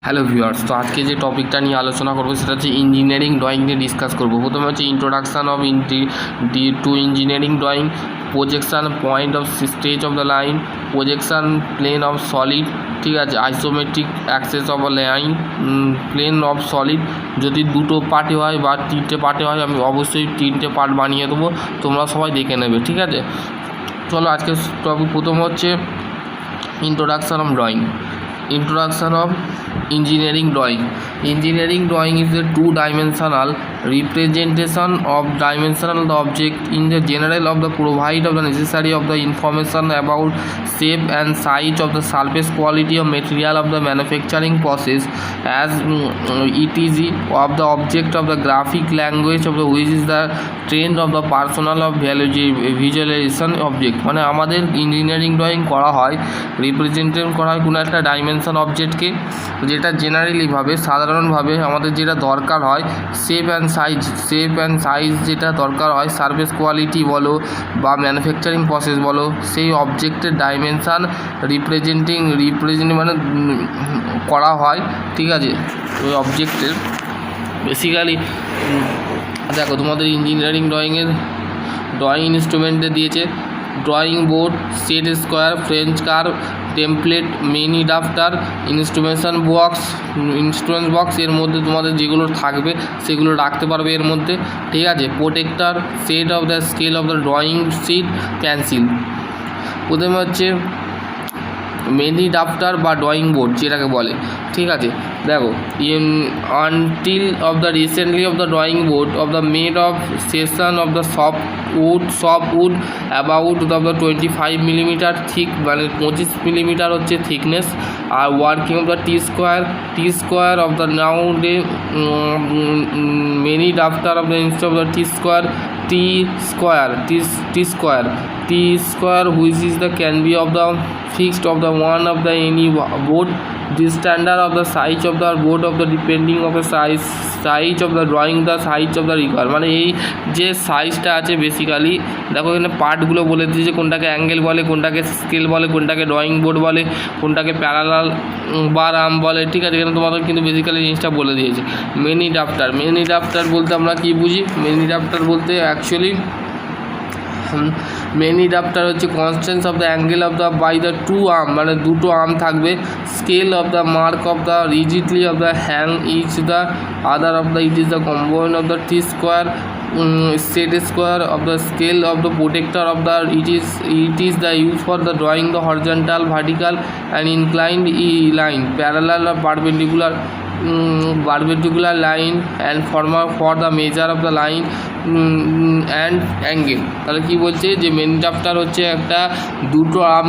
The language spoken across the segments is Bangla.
হ্যালো ভিউয়ার্স, তো আজকে যে টপিকটা নিয়ে আলোচনা করবো সেটা হচ্ছে ইঞ্জিনিয়ারিং ড্রয়িং নিয়ে ডিসকাস করবো। প্রথমে হচ্ছে introduction of to engineering drawing, projection point of stage of the line, projection plane of solid, ঠিক আছে, isometric axes of line, plane of solid. যদি দুটো পার্টে হয় বা তিনটে পার্টে হয় আমি অবশ্যই তিনটে পার্ট বানিয়ে দেবো, তোমরা সবাই দেখে নেবে, ঠিক আছে। চলো আজকে টপিক প্রথম হচ্ছে introduction of drawing. Introduction of engineering drawing. Engineering drawing is a two-dimensional representation of dimensional object in the general of the provide of the necessary of the information about shape and size of the surface quality of material of the manufacturing process as etc of the object of the graphic language of the which is the trend of the personal of visualization object। মানে আমাদের ইঞ্জিনিয়ারিং ড্রয়িং করা হয়, রিপ্রেজেন্টেশন করা হয় কোনো একটা ডাইমেনশন অবজেক্টকে, যেটা জেনারেলিভাবে সাধারণভাবে আমাদের যেটা দরকার হয় শেপ অ্যান্ড সাইজ যেটা দরকার হয়, সার্ফেস কোয়ালিটি বলো বা ম্যানুফ্যাকচারিং প্রসেস বলো, সেই অবজেক্টের ডাইমেনশান রিপ্রেজেন্ট মানে করা হয়, ঠিক আছে। ওই অবজেক্টের বেসিক্যালি দেখো তোমাদের ইঞ্জিনিয়ারিং ড্রয়িংয়ের ড্রয়িং ইনস্ট্রুমেন্টে দিয়েছে drawing board, set square, French curve, template, mini drafter, instrument box. এর মধ্যে তোমাদের যেগুলো থাকবে সেগুলো রাখতে পারবে এর মধ্যে, ঠিক আছে। Protractor, set of the scale of the drawing sheet, pencil. প্রথমে হচ্ছে মিনি ড্রাফটার বা ড্রয়িং বোর্ড যেটাকে বলে, ঠিক আছে। দেখো until of the recently of the drawing board of the made of session of the soft wood about of the 25 millimetre thick, মানে 25 মিলিমিটার হচ্ছে থিকনেস। আর working of the T square of the now day many drafter of the instead of the T square which is the can be of the fixed of the one of the any board. The standard of the size of the board of the depending of the size of the drawing the size of the require। মানে এই যে সাইজটা আছে বেসিক্যালি দেখো এখানে পার্টগুলো বলে দিয়েছে, কোনটাকে অ্যাঙ্গেল বলে, কোনটাকে স্কেল বলে, কোনটাকে ড্রয়িং বোর্ড বলে, কোনটাকে প্যারালাল বার আর্ম বলে, ঠিক আছে। এখানে তোমাদের কিন্তু বেসিক্যালি জিনিসটা বলে দিয়েছে। মিনি ড্রাফটার বলতে আমরা কি বুঝি? মিনি ড্রাফটার বলতে অ্যাকচুয়ালি মেনি ড্রাফটার হচ্ছে consists of the angle of the by the two arm, মানে দুটো আর্ম থাকবে। Scale of the mark of the rigidly of the hang each the other of the it is the combine of the T square set square of the scale of the protector of the it is the use for the drawing the horizontal, vertical and inclined line, parallel or perpendicular line and for the measure of the line and angle। তাহলে কি বলছে যে মেন ড্রাফটার হচ্ছে একটা দুটো আর্ম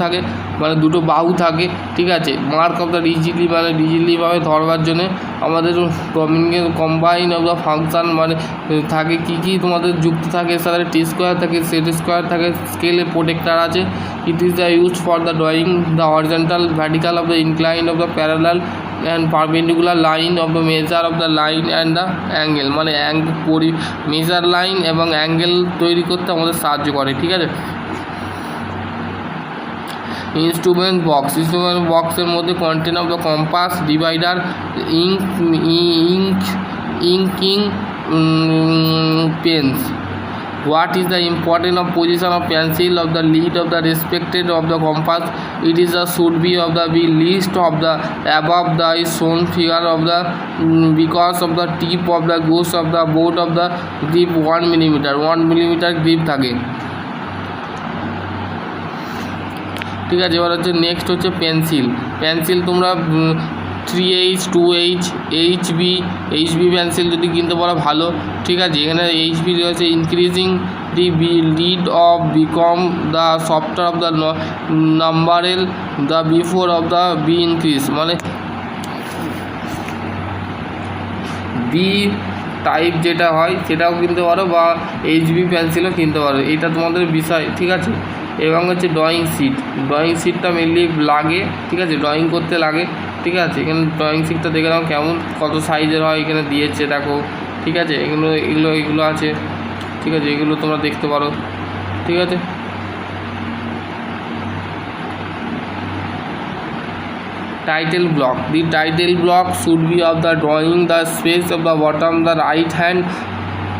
থাকে মানে দুটো বাহু থাকে, ঠিক আছে। মার্ক অফ দ্য রিজিডলিভাবে ধরবার জন্যে আমাদের কম্বাইন অফ দ্য ফাংশান মানে থাকে কী তোমাদের যুক্ত থাকে, এর সাথে টি স্কোয়ার থাকে, সেট স্কোয়ার থাকে, স্কেলে প্রোটেক্টার আছে। ইট is the use for the drawing the horizontal, vertical of the incline of the parallel and perpendicular line of the measure of the line and the angle, মানে মেজার লাইন এবং অ্যাঙ্গেল তৈরি করতে আমাদের সাহায্য করে, ঠিক আছে। ইনস্ট্রুমেন্ট বক্সের মধ্যে content of the compass, divider, inking pens. What is the importance of position of pencil of the lead of the respected of the compass? It is a should be of the be least of the above the shown figure of the because of the tip of the goes of the board of the grip 1 millimeter grip থাকে, ঠিক আছে। এবার হচ্ছে নেক্সট হচ্ছে পেন্সিল তোমরা 3H 2H এইচবি পেন্সিল যদি কিনতে পারো ভালো, ঠিক আছে। এখানে এইচবি হচ্ছে increasing the lead of become the software of the numeral the before of the B increase, মানে বি টাইপ যেটা হয় সেটাও কিনতে পারো বা এইচবি পেন্সিলও কিনতে পারো, এটা তোমাদের বিষয়, ঠিক আছে। এবং হচ্ছে ড্রয়িং শিটটা মেনলি লাগে, ঠিক আছে, ড্রয়িং করতে লাগে, ঠিক আছে। এখানে ড্রয়িং শিটটা দেখে নাও কেমন কত সাইজের হয়, এখানে দিয়েছে দেখো, ঠিক আছে। এগুলো আছে, ঠিক আছে, এগুলো তোমরা দেখতে পারো, ঠিক আছে। title block. The title block should be of the drawing, the space of the bottom, the right hand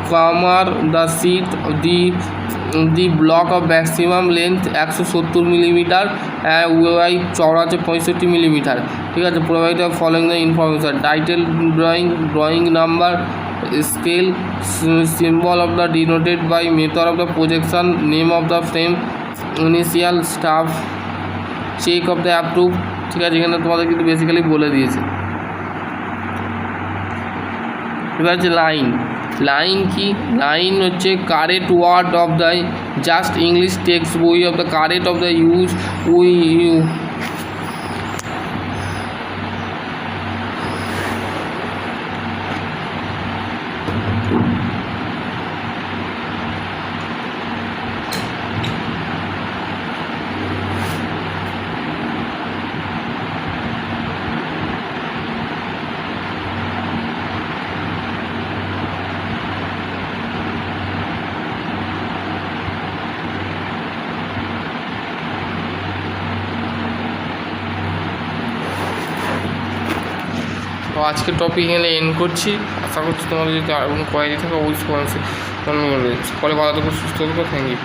corner, the sheet, the block of maximum length 170 millimetre ওয়াই চওড়া আছে 65 মিলিমিটার। ঠিক আছে, provide following the information, title drawing number, scale, symbol of the denoted by method of the projection, name of the frame, initial staff, check of the approved। ঠিক আছে, এখানে তোমাদের কিন্তু বেসিক্যালি বলে দিয়েছে। এবার হচ্ছে লাইন। লাইন কি? লাইন হচ্ছে correct word of the just English text বই of the correct of the use তো আজকের টপিক এখানে এন্ড করছি। আশা করছি তোমাদের যদি আর কোনো কোয়ারি থাকে অবশ্যই সকলে ভালো থাকবে, সুস্থ থাকবে। Thank you.